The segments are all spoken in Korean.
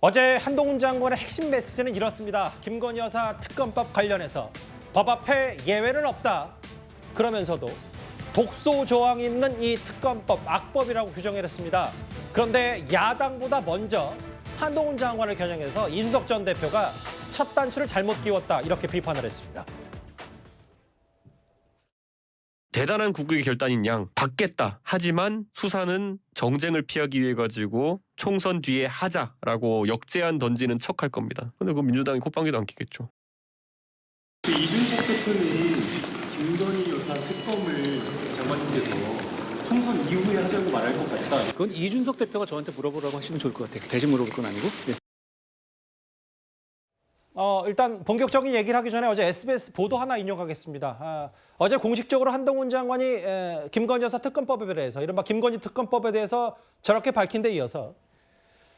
어제 한동훈 장관의 핵심 메시지는 이렇습니다. 김건희 여사 특검법 관련해서 법 앞에 예외는 없다. 그러면서도 독소 조항이 있는 이 특검법 악법이라고 규정을 했습니다. 그런데 야당보다 먼저 한동훈 장관을 겨냥해서 이준석 전 대표가 첫 단추를 잘못 끼웠다. 이렇게 비판을 했습니다. 대단한 국익의 결단인 양 받겠다. 하지만 수사는 정쟁을 피하기 위해 가지고 총선 뒤에 하자라고 역제안 던지는 척할 겁니다. 근데 그 민주당이 콧방귀도 안 끼겠죠. 이준석 대표는 김건희 여사 특검을 장관님께서 총선 이후에 하자고 말할 것 같다. 그건 이준석 대표가 저한테 물어보라고 하시면 좋을 것 같아요. 대신 물어볼 건 아니고. 네. 일단 본격적인 얘기를 하기 전에 어제 SBS 보도 하나 인용하겠습니다. 어제 공식적으로 한동훈 장관이 김건희 여사 특검법에 대해서 이른바 김건희 특검법에 대해서 저렇게 밝힌 데 이어서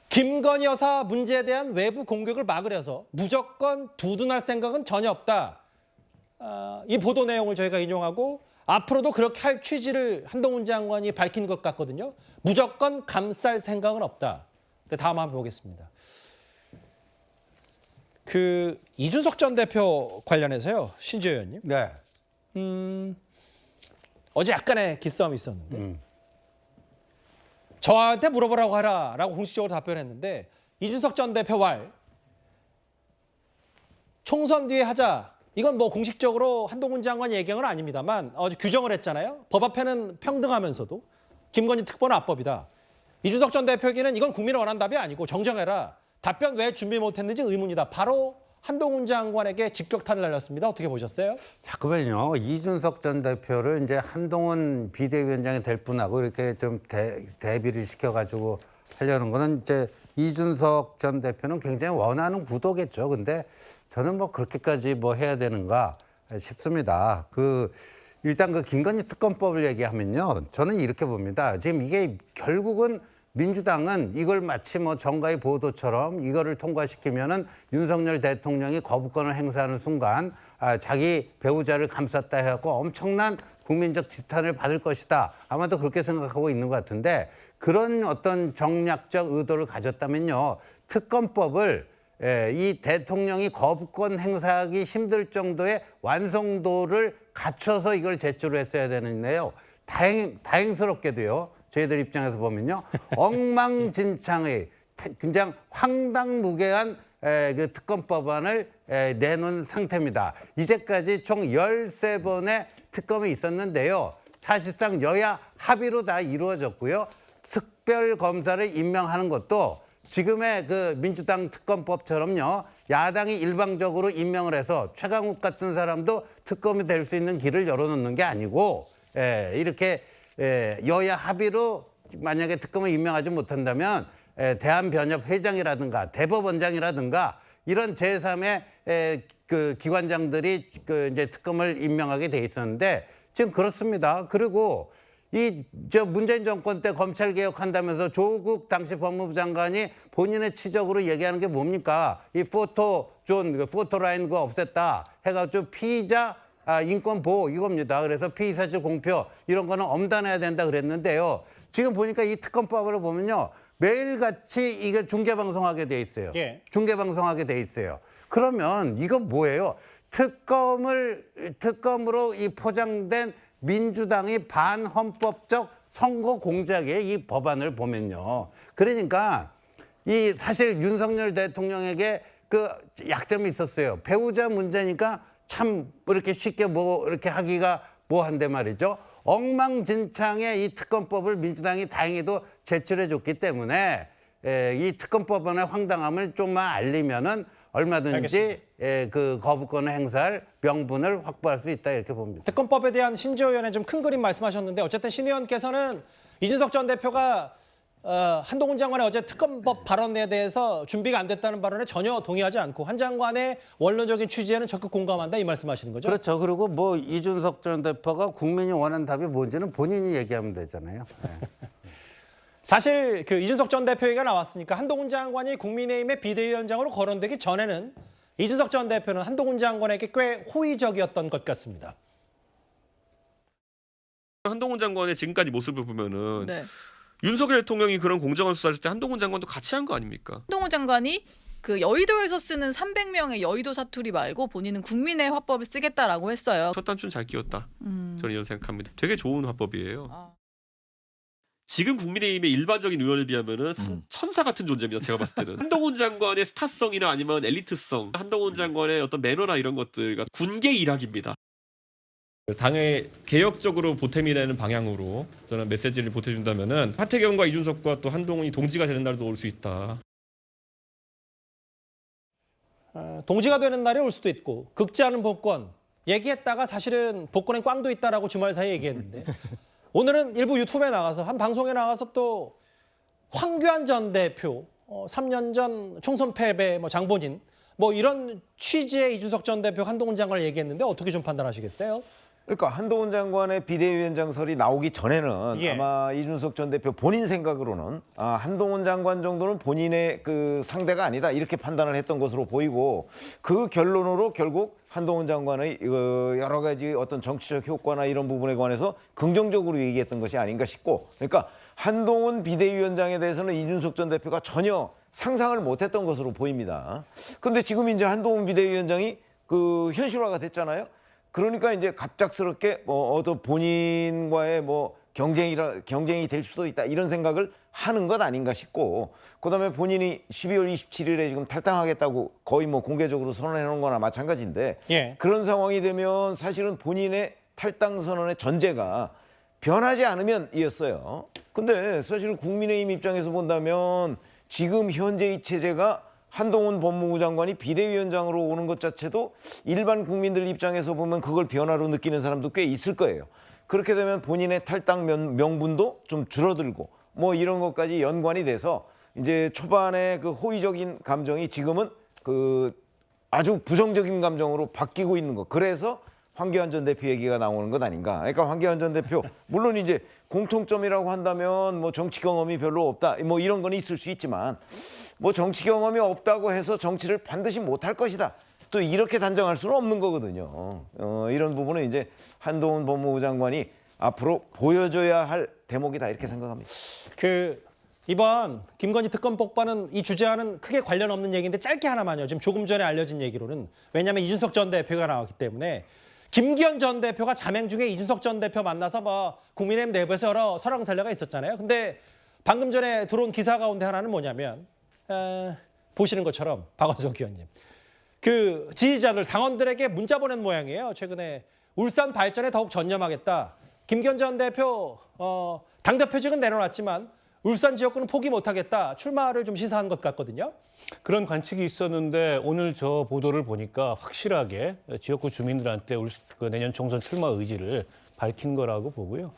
김건희 여사 문제에 대한 외부 공격을 막으려서 무조건 두둔할 생각은 전혀 없다. 이 보도 내용을 저희가 인용하고 앞으로도 그렇게 할 취지를 한동훈 장관이 밝힌 것 같거든요. 무조건 감쌀 생각은 없다. 다음 한번 보겠습니다. 이준석 전 대표 관련해서요, 신지혜 의원님. 네. 어제 약간의 기싸움이 있었는데 저한테 물어보라고 하라라고 공식적으로 답변했는데 이준석 전 대표 말 총선 뒤에 하자. 이건 뭐 공식적으로 한동훈 장관이 얘기한 건 아닙니다만 어제 규정을 했잖아요. 법 앞에는 평등하면서도 김건희 특보는 압법이다. 이준석 전 대표에게는 이건 국민이 원하는 답이 아니고 정정해라. 답변 왜 준비 못했는지 의문이다. 바로 한동훈 장관에게 직격탄을 날렸습니다. 어떻게 보셨어요? 잠깐만요. 이준석 전 대표를 이제 한동훈 비대위원장이 될 분하고 이렇게 좀 대비를 시켜가지고 하려는 거는 이제 이준석 전 대표는 굉장히 원하는 구도겠죠. 근데 저는 뭐 그렇게까지 뭐 해야 되는가 싶습니다. 일단 김건희 특검법을 얘기하면요. 저는 이렇게 봅니다. 지금 이게 결국은 민주당은 이걸 마치 뭐 정가의 보도처럼 이거를 통과시키면은 윤석열 대통령이 거부권을 행사하는 순간 자기 배우자를 감쌌다 해갖고 엄청난 국민적 지탄을 받을 것이다. 아마도 그렇게 생각하고 있는 것 같은데 그런 어떤 정략적 의도를 가졌다면요. 특검법을 이 대통령이 거부권 행사하기 힘들 정도의 완성도를 갖춰서 이걸 제출을 했어야 되는데요. 다행스럽게도요. 저희들 입장에서 보면요. 엉망진창의 굉장히 황당무계한 그 특검법안을 내놓은 상태입니다. 이제까지 총 13번의 특검이 있었는데요. 사실상 여야 합의로 다 이루어졌고요. 특별검사를 임명하는 것도 지금의 그 민주당 특검법처럼요. 야당이 일방적으로 임명을 해서 최강욱 같은 사람도 특검이 될 수 있는 길을 열어놓는 게 아니고 이렇게 여야 합의로 만약에 특검을 임명하지 못한다면 대한변협 회장이라든가 대법원장이라든가 이런 제3의 그 기관장들이 이제 특검을 임명하게 돼 있었는데 지금 그렇습니다. 그리고 문재인 정권 때 검찰 개혁한다면서 조국 당시 법무부 장관이 본인의 치적으로 얘기하는 게 뭡니까? 이 포토라인 그거 없앴다 해가지고 피의자 인권 보호 이겁니다. 그래서 피의 사실 공표 이런 거는 엄단해야 된다 그랬는데요. 지금 보니까 이 특검법을 보면요. 매일같이 이게 중계방송하게 돼 있어요. 예. 중계방송하게 돼 있어요. 그러면 이건 뭐예요? 특검으로 이 포장된 민주당이 반헌법적 선거 공작의 이 법안을 보면요. 그러니까 이 사실 윤석열 대통령에게 그 약점이 있었어요. 배우자 문제니까 참 이렇게 쉽게 이렇게 하기가 뭐한데 말이죠. 엉망진창의 이 특검법을 민주당이 다행히도 제출해 줬기 때문에 이 특검법안의 황당함을 좀만 알리면은 얼마든지 그 거부권을 행사할 명분을 확보할 수 있다 이렇게 봅니다. 특검법에 대한 신지호 의원의 좀 큰 그림 말씀하셨는데 어쨌든 신 의원께서는 이준석 전 대표가 한동훈 장관의 어제 특검법 발언에 대해서 준비가 안 됐다는 발언에 전혀 동의하지 않고 한 장관의 원론적인 취지에는 적극 공감한다 이 말씀하시는 거죠? 그렇죠. 그리고 뭐 이준석 전 대표가 국민이 원하는 답이 뭔지는 본인이 얘기하면 되잖아요. 네. 사실 이준석 전 대표 얘기가 나왔으니까 한동훈 장관이 국민의힘의 비대위원장으로 거론되기 전에는 이준석 전 대표는 한동훈 장관에게 꽤 호의적이었던 것 같습니다. 한동훈 장관의 지금까지 모습을 보면은 네. 윤석열 대통령이 그런 공정한 수사를 했을 때 한동훈 장관도 같이 한 거 아닙니까? 한동훈 장관이 그 여의도에서 쓰는 300명의 여의도 사투리 말고 본인은 국민의 화법을 쓰겠다라고 했어요. 첫 단추는 잘 끼웠다. 저는 이런 생각합니다. 되게 좋은 화법이에요. 아. 지금 국민의힘의 일반적인 의원에 비하면은 한 천사 같은 존재입니다. 제가 봤을 때는 한동훈 장관의 스타성이나 아니면 엘리트성, 한동훈 장관의 어떤 매너나 이런 것들과 군계 일학입니다. 당의 개혁적으로 보탬이 되는 방향으로 저는 메시지를 보태준다면은 하태경과 이준석과 또 한동훈이 동지가 되는 날도 올 수 있다. 동지가 되는 날이 올 수도 있고 극지 않은 복권 얘기했다가 사실은 복권엔 꽝도 있다라고 주말 사이에 얘기했는데 오늘은 일부 유튜브에 나가서 한 방송에 나가서 또 황교안 전 대표 3년 전 총선 패배 장본인 이런 취지의 이준석 전 대표 한동훈 장관을 얘기했는데 어떻게 좀 판단하시겠어요? 그러니까 한동훈 장관의 비대위원장설이 나오기 전에는 예. 아마 이준석 전 대표 본인 생각으로는 한동훈 장관 정도는 본인의 그 상대가 아니다 이렇게 판단을 했던 것으로 보이고 그 결론으로 결국 한동훈 장관의 여러 가지 어떤 정치적 효과나 이런 부분에 관해서 긍정적으로 얘기했던 것이 아닌가 싶고 그러니까 한동훈 비대위원장에 대해서는 이준석 전 대표가 전혀 상상을 못했던 것으로 보입니다. 그런데 지금 이제 한동훈 비대위원장이 그 현실화가 됐잖아요. 그러니까 이제 갑작스럽게 어떤 본인과의 경쟁이 될 수도 있다 이런 생각을 하는 것 아닌가 싶고 그다음에 본인이 12월 27일에 지금 탈당하겠다고 거의 공개적으로 선언해 놓은 거나 마찬가지인데 예. 그런 상황이 되면 사실은 본인의 탈당 선언의 전제가 변하지 않으면 이었어요. 근데 사실은 국민의힘 입장에서 본다면 지금 현재의 체제가 한동훈 법무부 장관이 비대위원장으로 오는 것 자체도 일반 국민들 입장에서 보면 그걸 변화로 느끼는 사람도 꽤 있을 거예요. 그렇게 되면 본인의 탈당 명분도 좀 줄어들고 이런 것까지 연관이 돼서 이제 초반에 그 호의적인 감정이 지금은 그 아주 부정적인 감정으로 바뀌고 있는 거. 그래서 황교안 전 대표 얘기가 나오는 것 아닌가. 그러니까 황교안 전 대표 물론 이제 공통점이라고 한다면 정치 경험이 별로 없다. 이런 건 있을 수 있지만 정치 경험이 없다고 해서 정치를 반드시 못할 것이다. 또 이렇게 단정할 수는 없는 거거든요. 이런 부분은 이제 한동훈 법무부 장관이 앞으로 보여줘야 할 대목이다 이렇게 생각합니다. 이번 김건희 특검 폭파는 이 주제와는 크게 관련 없는 얘기인데 짧게 하나만요. 지금 조금 전에 알려진 얘기로는 왜냐하면 이준석 전 대표가 나왔기 때문에 김기현 전 대표가 자맹 중에 이준석 전 대표 만나서 국민의힘 내부에서 여러 설왕설래가 있었잖아요. 근데 방금 전에 들어온 기사 가운데 하나는 뭐냐면 보시는 것처럼 박원석 의원님 그 지지자들 당원들에게 문자 보낸 모양이에요. 최근에 울산 발전에 더욱 전념하겠다. 김기현 전 대표 당대표직은 내려놨지만 울산 지역구는 포기 못하겠다. 출마를 좀 시사한 것 같거든요. 그런 관측이 있었는데 오늘 저 보도를 보니까 확실하게 지역구 주민들한테 내년 총선 출마 의지를 밝힌 거라고 보고요.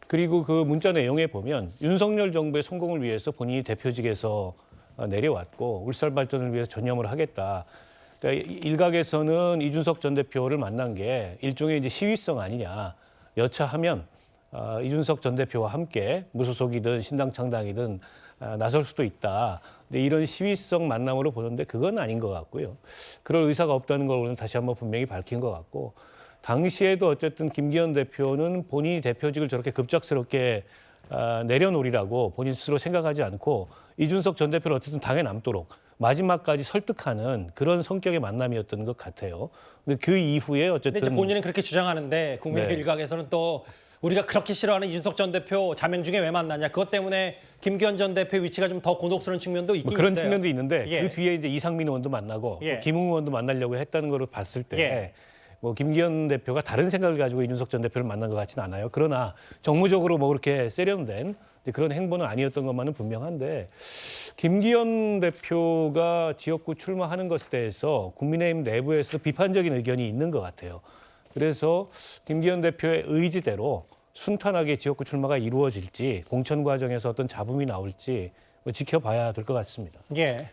그리고 그 문자 내용에 보면 윤석열 정부의 성공을 위해서 본인이 대표직에서 내려왔고 울산 발전을 위해서 전념을 하겠다. 그러니까 일각에서는 이준석 전 대표를 만난 게 일종의 이제 시위성 아니냐. 여차하면 이준석 전 대표와 함께 무소속이든 신당 창당이든 나설 수도 있다. 근데 이런 시위성 만남으로 보는데 그건 아닌 것 같고요. 그럴 의사가 없다는 걸 오늘 다시 한번 분명히 밝힌 것 같고 당시에도 어쨌든 김기현 대표는 본인이 대표직을 저렇게 급작스럽게 내려놓으리라고 본인 스스로 생각하지 않고 이준석 전 대표를 어쨌든 당에 남도록 마지막까지 설득하는 그런 성격의 만남이었던 것 같아요. 근데 그 이후에 어쨌든 근데 이제 본인은 그렇게 주장하는데 국민의 네. 일각에서는 또 우리가 그렇게 싫어하는 이준석 전 대표 자맹 중에 왜 만나냐. 그것 때문에 김기현 전 대표 위치가 좀 더 곤혹스러운 측면도 있긴 그런 있어요. 측면도 있는데 예. 그 뒤에 이제 이상민 의원도 만나고 예. 또 김웅 의원도 만나려고 했다는 걸 봤을 때 예. 김기현 대표가 다른 생각을 가지고 이준석 전 대표를 만난 것 같지는 않아요. 그러나 정무적으로 그렇게 세련된 그런 행보는 아니었던 것만은 분명한데 김기현 대표가 지역구 출마하는 것에 대해서 국민의힘 내부에서도 비판적인 의견이 있는 것 같아요. 그래서 김기현 대표의 의지대로 순탄하게 지역구 출마가 이루어질지 공천 과정에서 어떤 잡음이 나올지 지켜봐야 될 것 같습니다. 예.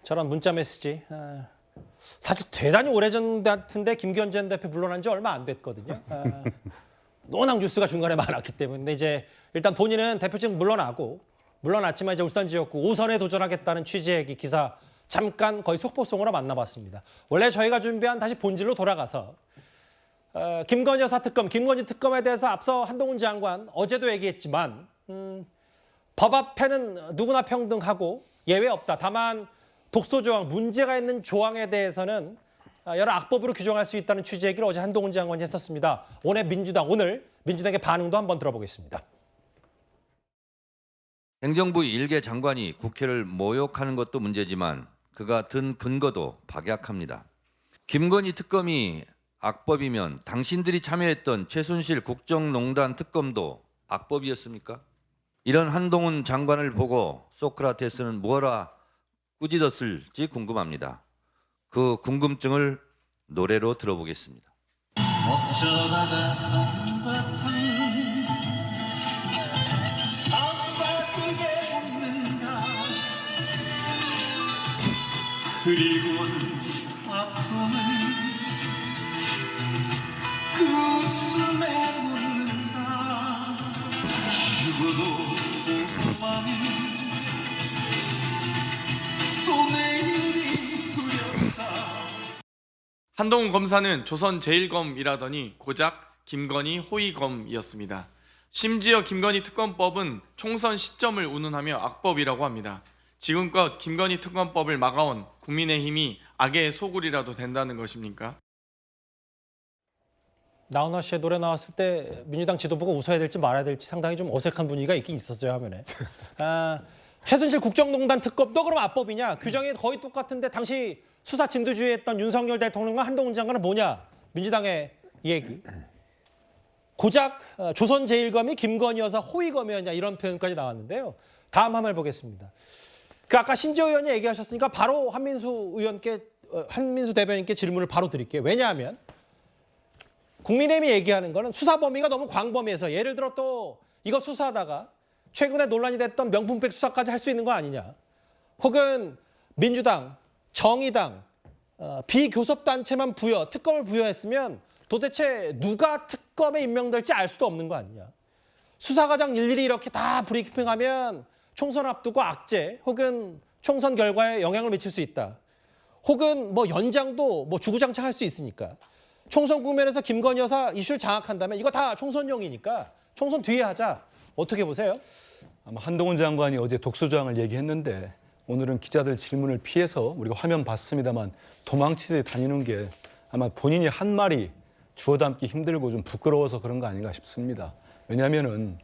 저런 문자 메시지. 사실 대단히 오래전 같은데 김기현 전 대표 물러난 지 얼마 안 됐거든요. 워낙 뉴스가 중간에 많았기 때문에. 근데 이제 일단 본인은 대표직 물러났지만 이제 울산 지역구 5선에 도전하겠다는 취지의 기사 잠깐 거의 속보송으로 만나봤습니다. 원래 저희가 준비한 다시 본질로 돌아가서 김건희 여사 특검, 김건희 특검에 대해서 앞서 한동훈 장관 어제도 얘기했지만 법 앞에는 누구나 평등하고 예외 없다. 다만 독소 조항, 문제가 있는 조항에 대해서는 여러 악법으로 규정할 수 있다는 취지 얘기를 어제 한동훈 장관이 했었습니다. 오늘 민주당의 반응도 한번 들어보겠습니다. 행정부 일개 장관이 국회를 모욕하는 것도 문제지만 그가 든 근거도 박약합니다. 김건희 특검이 악법이면 당신들이 참여했던 최순실 국정농단 특검도 악법이었습니까? 이런 한동훈 장관을 보고 소크라테스는 뭐라 꾸짖었을지 궁금합니다. 그 궁금증을 노래로 들어보겠습니다. 어쩌다가 한바탕 아빠지게 웃는다. 그리고는 아픔은 그 웃음에 묻는다. 죽어도 오만은 또 내일이 두렵다. 한동훈 검사는 조선 제1검이라더니 고작 김건희 호위검이었습니다. 심지어 김건희 특검법은 총선 시점을 운운하며 악법이라고 합니다. 지금껏 김건희 특검법을 막아온 국민의힘이 악의 소굴이라도 된다는 것입니까? 나훈아 씨의 노래 나왔을 때 민주당 지도부가 웃어야 될지 말아야 될지 상당히 좀 어색한 분위기가 있긴 있었어요, 화면에. 최순실 국정농단 특검도 그럼 압법이냐? 규정이 거의 똑같은데 당시 수사 진두지휘했던 윤석열 대통령과 한동훈 장관은 뭐냐? 민주당의 얘기. 고작 조선 제1검이 김건희 여사 호위검이었냐 이런 표현까지 나왔는데요. 다음 화면을 보겠습니다. 그 아까 신지호 의원이 얘기하셨으니까 바로 한민수 대변인께 질문을 바로 드릴게요. 왜냐하면 국민의힘이 얘기하는 거는 수사 범위가 너무 광범위해서 예를 들어 또 이거 수사하다가 최근에 논란이 됐던 명품백 수사까지 할 수 있는 거 아니냐. 혹은 민주당, 정의당, 비교섭단체만 특검을 부여했으면 도대체 누가 특검에 임명될지 알 수도 없는 거 아니냐. 수사과정 일일이 이렇게 다 브리핑하면 총선 앞두고 악재 혹은 총선 결과에 영향을 미칠 수 있다. 혹은 뭐 연장도 뭐 주구장창 할 수 있으니까. 총선 국면에서 김건희 여사 이슈를 장악한다면 이거 다 총선용이니까 총선 뒤에 하자. 어떻게 보세요? 아마 한동훈 장관이 어제 독소조항을 얘기했는데 오늘은 기자들 질문을 피해서 우리가 화면 봤습니다만 도망치듯 다니는 게 아마 본인이 한 말이 주워 담기 힘들고 좀 부끄러워서 그런 거 아닌가 싶습니다. 왜냐하면은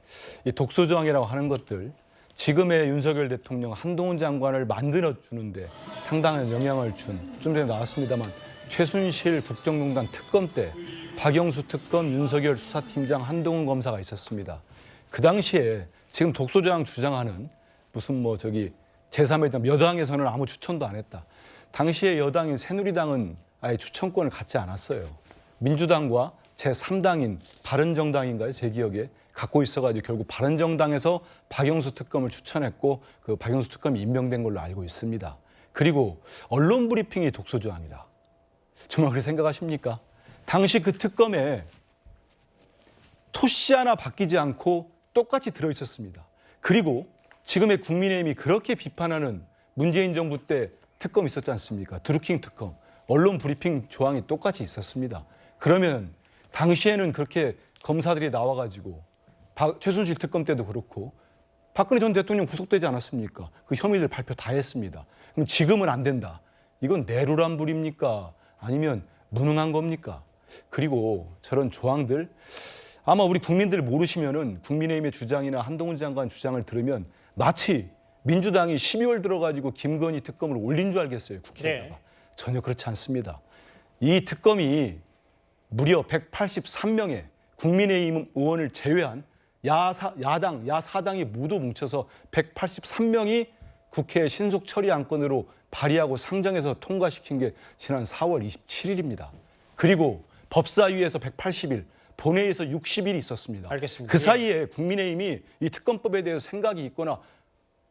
이 독소조항이라고 하는 것들 지금의 윤석열 대통령 한동훈 장관을 만들어 주는데 상당한 영향을 좀 전에 나왔습니다만 최순실 국정농단 특검 때 박영수 특검, 윤석열 수사팀장, 한동훈 검사가 있었습니다. 그 당시에 지금 독소조항 주장하는 무슨 제3의 여당에서는 아무 추천도 안 했다. 당시에 여당인 새누리당은 아예 추천권을 갖지 않았어요. 민주당과 제3당인 바른정당인가요? 제 기억에 갖고 있어가지고 결국 바른정당에서 박영수 특검을 추천했고 그 박영수 특검이 임명된 걸로 알고 있습니다. 그리고 언론 브리핑이 독소조항이다. 정말 그렇게 생각하십니까? 당시 그 특검에 토씨 하나 바뀌지 않고 똑같이 들어있었습니다. 그리고 지금의 국민의힘이 그렇게 비판하는 문재인 정부 때 특검 있었지 않습니까? 드루킹 특검, 언론 브리핑 조항이 똑같이 있었습니다. 그러면 당시에는 그렇게 검사들이 나와가지고 최순실 특검 때도 그렇고 박근혜 전 대통령 구속되지 않았습니까? 그 혐의들 발표 다 했습니다. 그럼 지금은 안 된다. 이건 내로남불입니까? 아니면 무능한 겁니까? 그리고 저런 조항들 아마 우리 국민들 모르시면은 국민의힘의 주장이나 한동훈 장관 주장을 들으면 마치 민주당이 12월 들어가지고 김건희 특검을 올린 줄 알겠어요. 국회에다가. 네. 전혀 그렇지 않습니다. 이 특검이 무려 183명의 국민의힘 의원을 제외한 야당, 야사당이 모두 뭉쳐서 183명이 국회 신속 처리 안건으로 발의하고 상정해서 통과시킨 게 지난 4월 27일입니다. 그리고 법사위에서 180일, 본회의에서 60일이 있었습니다. 알겠습니다. 그 사이에 국민의힘이 이 특검법에 대해서 생각이 있거나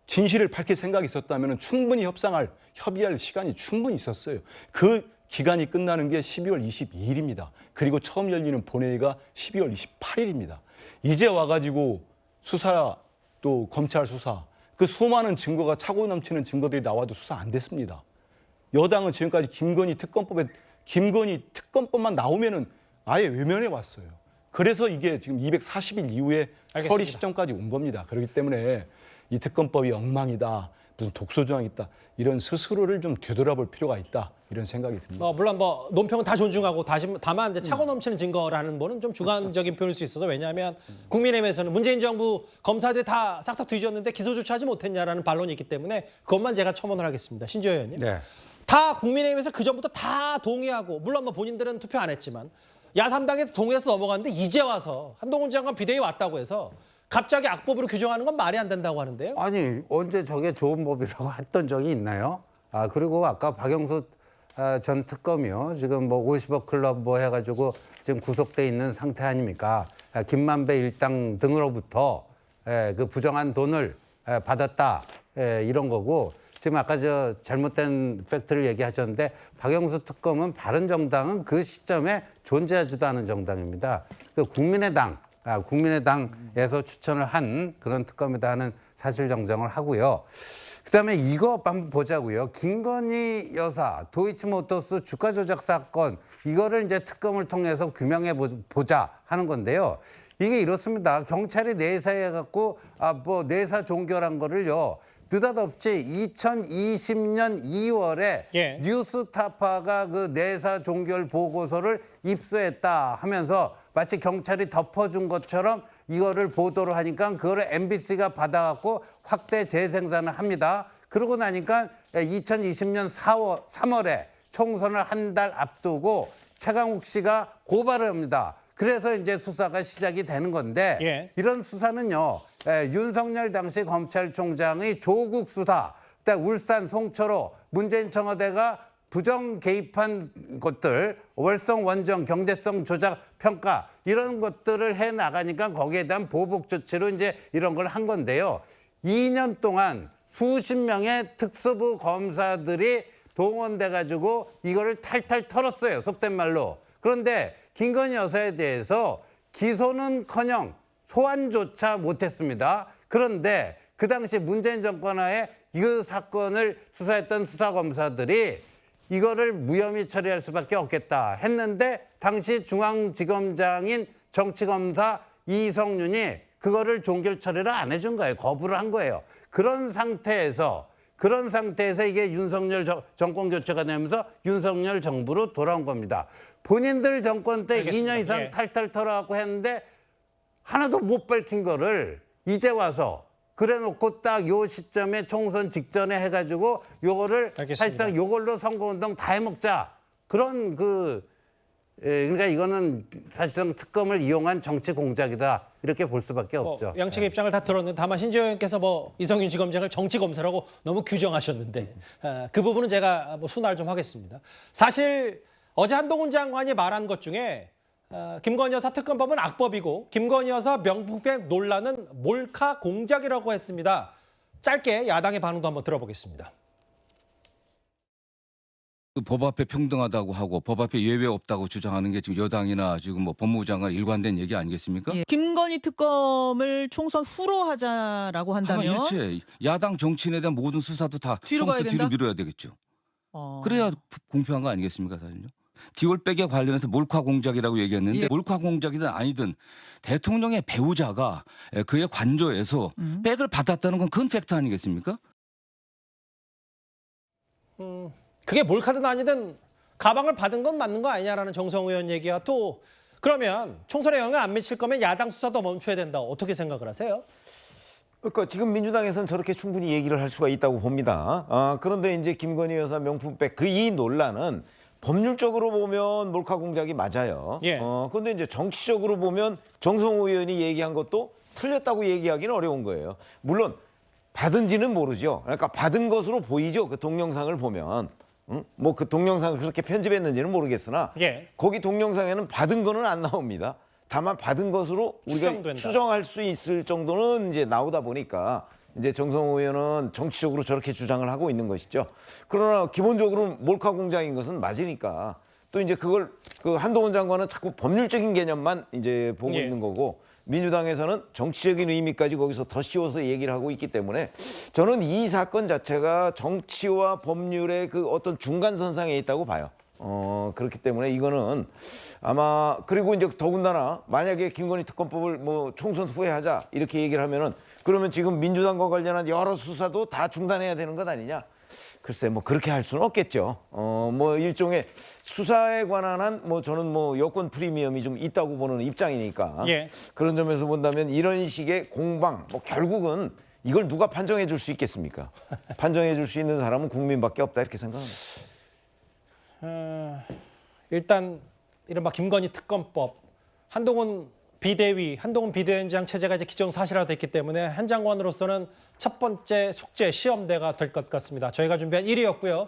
진실을 밝힐 생각이 있었다면 충분히 협의할 시간이 충분히 있었어요. 그 기간이 끝나는 게 12월 22일입니다. 그리고 처음 열리는 본회의가 12월 28일입니다. 이제 와가지고 수사 또 검찰 수사 그 수많은 증거가 차고 넘치는 증거들이 나와도 수사 안 됐습니다. 여당은 지금까지 김건희 특검법만 나오면은 아예 외면해 왔어요. 그래서 이게 지금 240일 이후에 처리 알겠습니다. 시점까지 온 겁니다. 그렇기 때문에 이 특검법이 엉망이다, 무슨 독소조항이 있다, 이런 스스로를 좀 되돌아볼 필요가 있다, 이런 생각이 듭니다. 물론 논평은 다 존중하고 다만 이제 차고 넘치는 증거라는 거는 좀 주관적인 표현일 수 있어서 왜냐하면 국민의힘에서는 문재인 정부 검사들이 다 싹싹 뒤졌는데 기소조차 하지 못했냐라는 반론이 있기 때문에 그것만 제가 첨언을 하겠습니다. 신지호 의원님. 네. 다 국민의힘에서 그 전부터 다 동의하고 물론 본인들은 투표 안 했지만 야3당에서 동의해서 넘어갔는데 이제 와서 한동훈 장관 비대위 왔다고 해서 갑자기 악법으로 규정하는 건 말이 안 된다고 하는데요. 아니 언제 저게 좋은 법이라고 했던 적이 있나요? 그리고 아까 박영수 전 특검이요. 지금 뭐 50억 클럽 뭐 해가지고 지금 구속돼 있는 상태 아닙니까? 김만배 일당 등으로부터 그 부정한 돈을 받았다 이런 거고 지금 아까 저 잘못된 팩트를 얘기하셨는데 박영수 특검은 바른정당은 그 시점에 존재하지도 않은 정당입니다. 그 국민의당에서 추천을 한 그런 특검이다 하는 사실 정정을 하고요. 그다음에 이거 한번 보자고요. 김건희 여사 도이치모터스 주가 조작 사건 이거를 이제 특검을 통해서 규명해 보자 하는 건데요. 이게 이렇습니다. 경찰이 내사해 갖고 뭐 내사 종결한 거를요. 느닷없이 2020년 2월에 뉴스타파가 그 내사 종결 보고서를 입수했다 하면서 마치 경찰이 덮어준 것처럼 이거를 보도를 하니까 그거를 MBC가 받아갖고 확대 재생산을 합니다. 그러고 나니까 2020년 3월에 총선을 한 달 앞두고 최강욱 씨가 고발을 합니다. 그래서 이제 수사가 시작이 되는 건데 이런 수사는요. 윤석열 당시 검찰총장의 조국 수사, 울산 송철호, 문재인 청와대가 부정 개입한 것들, 월성 원정, 경제성 조작 평가 이런 것들을 해 나가니까 거기에 대한 보복 조치로 이제 이런 걸 한 건데요. 2년 동안 수십 명의 특수부 검사들이 동원돼 가지고 이거를 탈탈 털었어요. 속된 말로. 그런데 김건희 여사에 대해서 기소는커녕 소환조차 못했습니다. 그런데 그 당시 문재인 정권 하에 이 사건을 수사했던 수사검사들이 이거를 무혐의 처리할 수밖에 없겠다 했는데 당시 중앙지검장인 정치검사 이성윤이 그거를 종결 처리를 안 해준 거예요. 거부를 한 거예요. 그런 상태에서 이게 윤석열 정권 교체가 되면서 윤석열 정부로 돌아온 겁니다. 본인들 정권 때 알겠습니다. 2년 이상 탈탈 털어갖고 했는데 하나도 못 밝힌 거를 이제 와서 그래놓고 딱 요 시점에 총선 직전에 해가지고 요거를 사실상 요걸로 선거운동 다 해먹자. 그런 그러니까 이거는 사실상 특검을 이용한 정치 공작이다. 이렇게 볼 수밖에 없죠. 양측의 입장을 다 들었는데 다만 신지호 의원께서 이성윤 지검장을 정치 검사라고 너무 규정하셨는데 그 부분은 제가 순화를 좀 하겠습니다. 사실 어제 한동훈 장관이 말한 것 중에 김건희 여사 특검법은 악법이고 김건희 여사 명품백 논란은 몰카 공작이라고 했습니다. 짧게 야당의 반응도 한번 들어보겠습니다. 법 앞에 평등하다고 하고 법 앞에 예외 없다고 주장하는 게 지금 여당이나 지금 뭐 법무부 장관 일관된 얘기 아니겠습니까? 김건희 특검을 총선 후로 하자라고 한다면 일체 야당 정치인에 대한 모든 수사도 다 뒤로 가야 된다? 뒤로 밀어야 되겠죠. 그래야 공평한 거 아니겠습니까, 사실요? 디올백에 관련해서 몰카 공작이라고 얘기했는데 몰카 공작이든 아니든 대통령의 배우자가 그의 관저에서 백을 받았다는 건 그건 팩트 아니겠습니까? 그게 몰카든 아니든 가방을 받은 건 맞는 거 아니냐라는 정성 의원 얘기가 또 그러면 총선에 영향을 안 미칠 거면 야당 수사도 멈춰야 된다. 어떻게 생각을 하세요? 그러니까 지금 민주당에서는 저렇게 충분히 얘기를 할 수가 있다고 봅니다. 그런데 이제 김건희 여사 명품백 이 논란은 법률적으로 보면 몰카 공작이 맞아요. 그런데 이제 정치적으로 보면 정성호 의원이 얘기한 것도 틀렸다고 얘기하기는 어려운 거예요. 물론 받은지는 모르죠. 그러니까 받은 것으로 보이죠. 그 동영상을 보면. 뭐 그 동영상을 그렇게 편집했는지는 모르겠으나 거기 동영상에는 받은 거는 안 나옵니다. 다만 받은 것으로 우리가 추정된다. 추정할 수 있을 정도는 이제 나오다 보니까 이제 정성호 의원은 정치적으로 저렇게 주장을 하고 있는 것이죠. 그러나 기본적으로 몰카 공작인 것은 맞으니까 또 이제 그걸 그 한동훈 장관은 자꾸 법률적인 개념만 이제 보고 있는 거고 민주당에서는 정치적인 의미까지 거기서 더 씌워서 얘기를 하고 있기 때문에 저는 이 사건 자체가 정치와 법률의 그 어떤 중간선상에 있다고 봐요. 그렇기 때문에 이거는 아마 그리고 이제 더군다나 만약에 김건희 특검법을 뭐 총선 후에 하자 이렇게 얘기를 하면은 그러면 지금 민주당과 관련한 여러 수사도 다 중단해야 되는 것 아니냐? 글쎄 뭐 그렇게 할 수는 없겠죠. 뭐 일종의 수사에 관한 한 뭐 저는 뭐 여권 프리미엄이 좀 있다고 보는 입장이니까 예. 그런 점에서 본다면 이런 식의 공방 뭐 결국은 이걸 누가 판정해 줄 수 있겠습니까? 판정해 줄 수 있는 사람은 국민밖에 없다 이렇게 생각합니다. 일단 이른바 김건희 특검법, 한동훈 비대위원장 체제가 이제 기정사실화됐기 때문에 한 장관으로서는 첫 번째 숙제 시험대가 될 것 같습니다. 저희가 준비한 1위였고요.